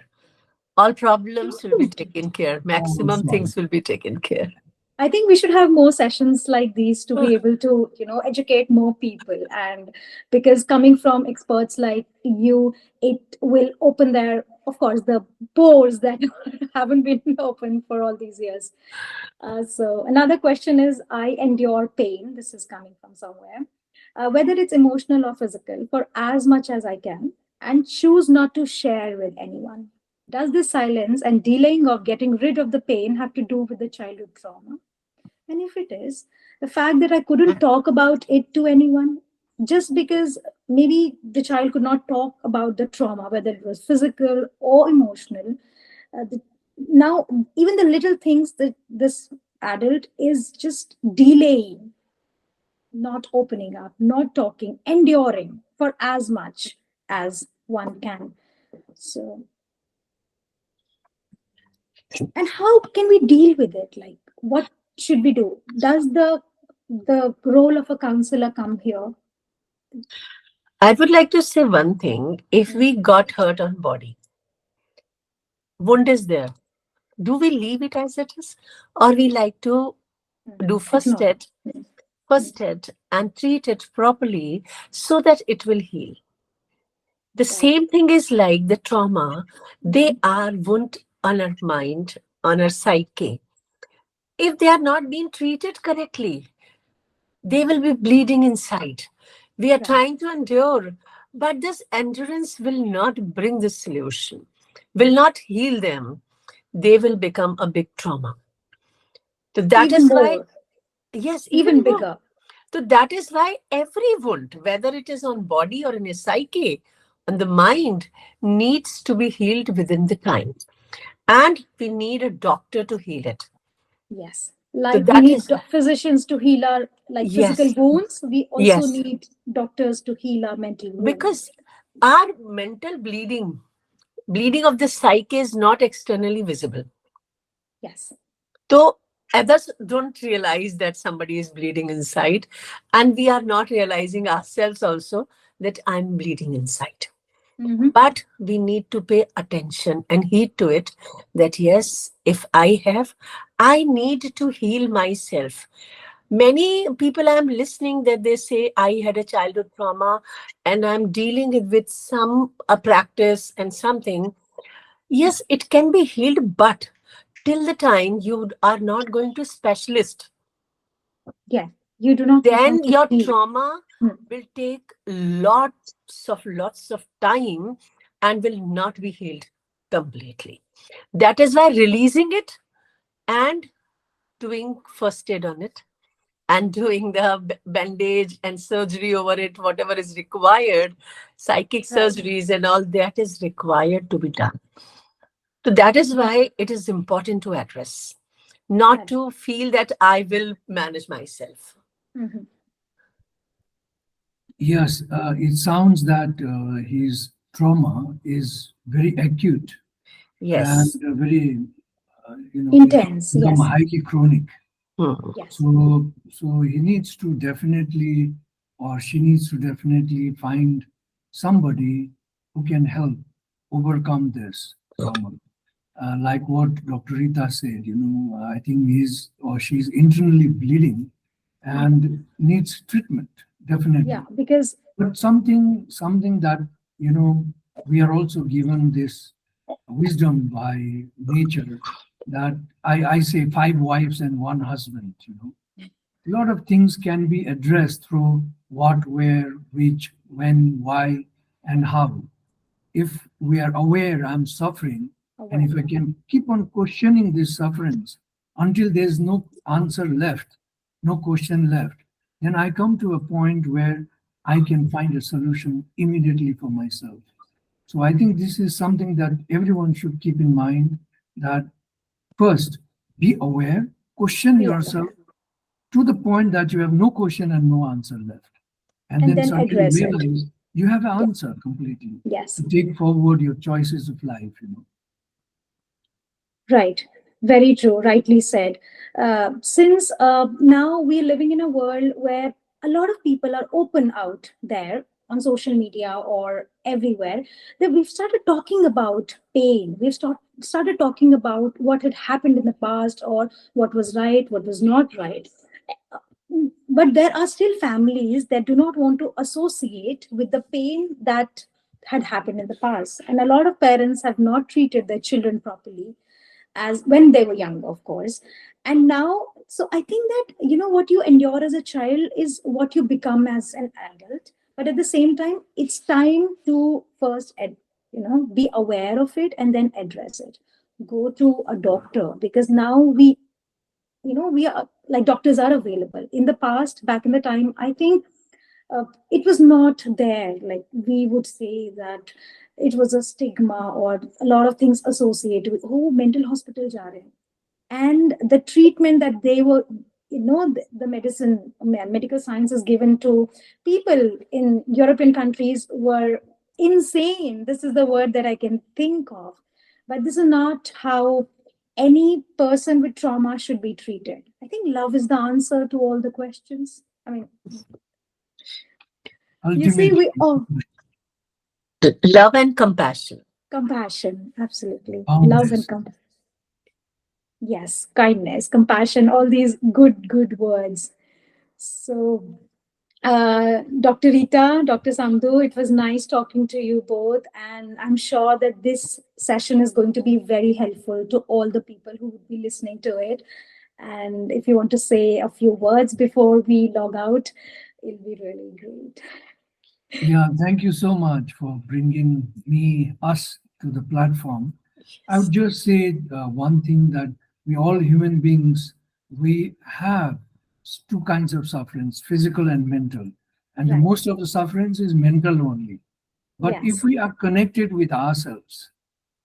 all problems will be taken care, All is maximum well. things will be taken care. I think we should have more sessions like these to be able to, educate more people. And because coming from experts like you, it will open their, of course, the pores that haven't been open for all these years. So another question is, I endure pain. This is coming from somewhere, whether it's emotional or physical, for as much as I can, and choose not to share with anyone. Does this silence and delaying of getting rid of the pain have to do with the childhood trauma? And if it is, the fact that I couldn't talk about it to anyone, just because maybe the child could not talk about the trauma, whether it was physical or emotional, now even the little things that this adult is just delaying, not opening up, not talking, enduring for as much as one can. So, and how can we deal with it? Like, what should we do? Does the role of a counselor come here? I would like to say one thing. If Mm, we got hurt on body, wound is there. Do we leave it as it is? Or we like to do first Ignore. aid, Mm, and treat it properly so that it will heal? The right. same thing is like the trauma. They Mhm. are wound on our mind, on our psyche. If they are not being treated correctly, they will be bleeding inside. We are Right. trying to endure, but this endurance will not bring the solution, will not heal them. They will become a big trauma. So that Even is why, more, yes, even even more. bigger. So that is why every wound, whether it is on body or in a psyche, on the mind, needs to be healed within the time. And we need a doctor to heal it. Yes. So Like we that need is, physicians to heal our like physical yes, wounds, we also yes. need doctors to heal our mental wounds. Because our mental bleeding of the psyche is not externally visible. Yes. So others don't realize that somebody is bleeding inside, and we are not realizing ourselves also that I'm bleeding inside. Hmm. But we need to pay attention and heed to it, that yes, if I have, I need to heal myself. Many people I'm listening that they say, I had a childhood trauma and I'm dealing it with some a practice and something. Yes, it can be healed, but till the time you are not going to specialist, Yeah. You do not know how then to your heal. trauma Mm. will take lots of time and will not be healed completely. That is why releasing it and doing first aid on it, and doing the bandage and surgery over it, whatever is required, psychic Right. surgeries and all that is required to be done. So that is why it is important to address, not Right. to feel that I will manage myself. Mhm. Yes, it sounds that his trauma is very acute and Yes. very, it Intense. become Yes. highly chronic. Hmm. Yes. So he needs to definitely, or she needs to definitely find somebody who can help overcome this trauma. Like what Dr. Rita said, I think he's or she's internally bleeding Mhm. and needs treatment, Yeah, definitely. because But something that, you know, we are also given this wisdom by nature that I say five wives and one husband. A lot of things can be addressed through what, where, which, when, why, and how. If we are aware I'm suffering, and aware. if I can keep on questioning these sufferings until there's no answer left, no question left, then I come to a point where I can find a solution immediately for myself. So I think this is something that everyone should keep in mind that first, be aware, question Be aware, yourself to the point that you have no question and no answer left. And and then then suddenly address it. realize you have an Yeah. answer completely Yes. to take forward your choices of life. Right. Very true. Rightly said. Since now we're living in a world where a lot of people are open out there on social media or everywhere, that we've started talking about pain. Started talking about what had happened in the past or what was right, what was not right. But there are still families that do not want to associate with the pain that had happened in the past. And a lot of parents have not treated their children properly as when they were young, of course. And now, so I think that, what you endure as a child is what you become as an adult. But at the same time, it's time to first be aware of it and then address it. Go to a doctor, because now we are like, doctors are available. In the past, back in the time, I think it was not there. Like, we would say that it was a stigma or a lot of things associated with, oh, mental hospital ja rahe hain. And the treatment that they were, the medical sciences given to people in European countries were insane. This is the word that I can think of. But this is not how any person with trauma should be treated. I think love is the answer to all the questions. I mean, you see, Ultimately, we all Love and compassion. compassion, absolutely. Love and boundless. compassion. Yes, kindness, compassion, all these good words. So, Dr. Rita, Dr. Samdhu, it was nice talking to you both. And I'm sure that this session is going to be very helpful to all the people who would be listening to it. And if you want to say a few words before we log out, it'll be really great. Yeah, thank you so much for bringing us to the platform. I Yes. would just say one thing that we all human beings, we have two kinds of sufferings, physical and mental. And the Right. most of the sufferings is mental only. But if Yes. we are connected with ourselves,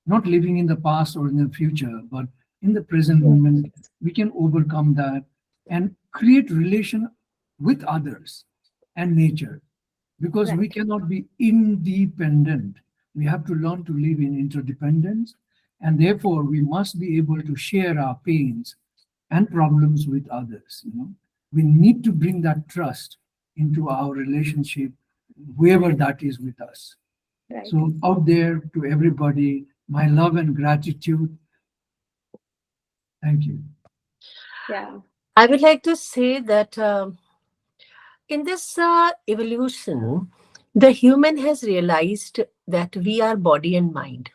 not living in the past or in the future, but in the present Yeah. moment, we can overcome that and create relation with others and nature because we Right. cannot be independent. We have to learn to live in interdependence, and therefore we must be able to share our pains and problems with others. We need to bring that trust into our relationship, whoever that is with us. Right. So, out there to everybody, my love and gratitude. Thank you. Yeah. I would like to say that in this evolution, the human has realized that we are body and mind,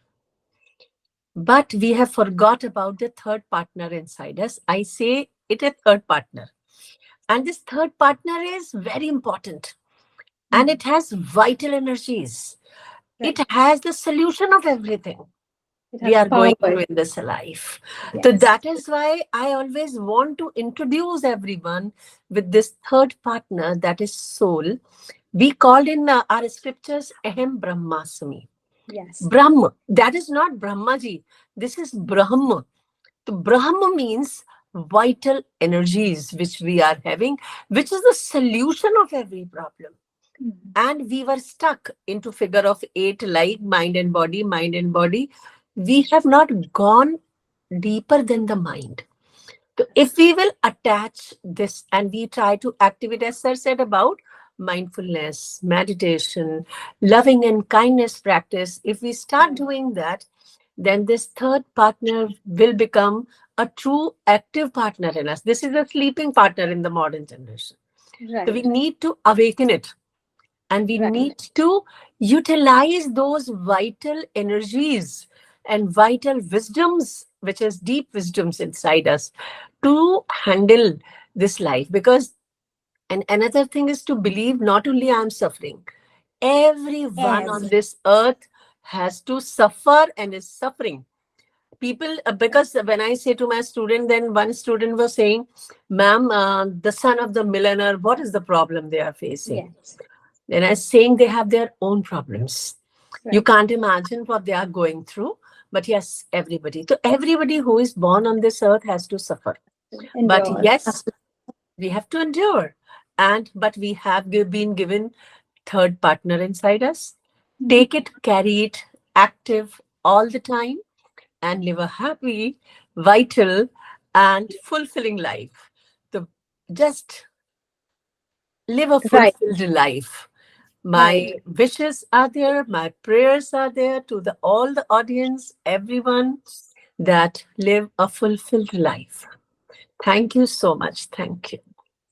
but we have forgot about the third partner inside us. I say it a third partner, and this third partner is very important, and Mhm. it has vital energies. It Right. has the solution of everything. It we has are going power. through in this life. So Yes. that is why I always want to introduce everyone with this third partner, that is soul. We called in our scriptures Ahem Brahmasmi. Yes. Brahma, that is not Brahmaji. This is Brahma. So Brahma means vital energies which we are having, which is the solution of every problem. Mhm. And we were stuck into figure of eight, like mind and body, mind and body. We have not gone deeper than the mind. So if we will attach this and we try to activate, as sir said about mindfulness, meditation, loving and kindness practice, if we start Right. doing that, then this third partner will become a true active partner in us. This is a sleeping partner in the modern generation. So we Right. need to awaken it, and we Right. need to utilize those vital energies and vital wisdoms, which is deep wisdoms inside us, to handle this life. Because, and another thing is to believe not only I'm suffering, everyone Yes. on this earth has to suffer and is suffering. People, because when I say to my student, then one student was saying, ma'am, the son of the millionaire, what is the problem they are facing? Yes. Then I saying they have their own problems. You Right. can't imagine what they are going through. But yes, everybody. So everybody who is born on this earth has to suffer. But Endure. yes, we have to endure. And but we have been given third partner inside us. Mhm. Take it, carry it active all the time, and live a happy, vital, and fulfilling life. So just live a Right. fulfilled life. Right. My wishes are there, my prayers are there to the all the audience, everyone, that live a fulfilled life. Thank you so much. Thank you.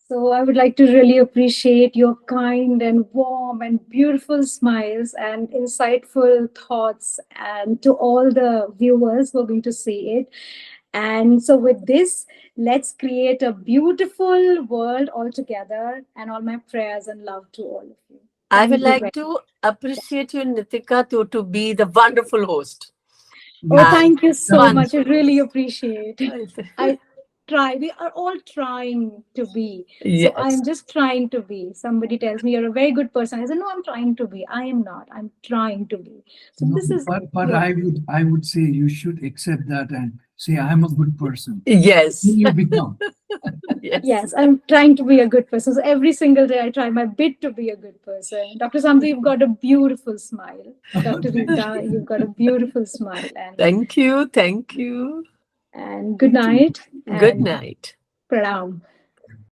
So I would like to really appreciate your kind and warm and beautiful smiles and insightful thoughts, and to all the viewers who are going to see it. And so with this, let's create a beautiful world all together, and all my prayers and love to all of you. I would Thank you very like to appreciate you, Nitika, to be the wonderful host. Oh, Yes, And thank you so definitely. much. I wonderful really host. appreciate. I try. We are all trying to be. So Yes. I'm just trying to be. Somebody tells me you're a very good person. I say, no, I'm trying to be. I am not. I'm trying to be. So No, this is but what. I would say you should accept that and say I'm a good person. Yes. Then you become. Yes. Yes, I'm trying to be a good person. So every single day I try my bit to be a good person. Dr. Samdu, you've got a beautiful smile. Dr. Thank Rita, you. you've got a beautiful smile. Thank you. Thank you. And good night Good and night. pranam.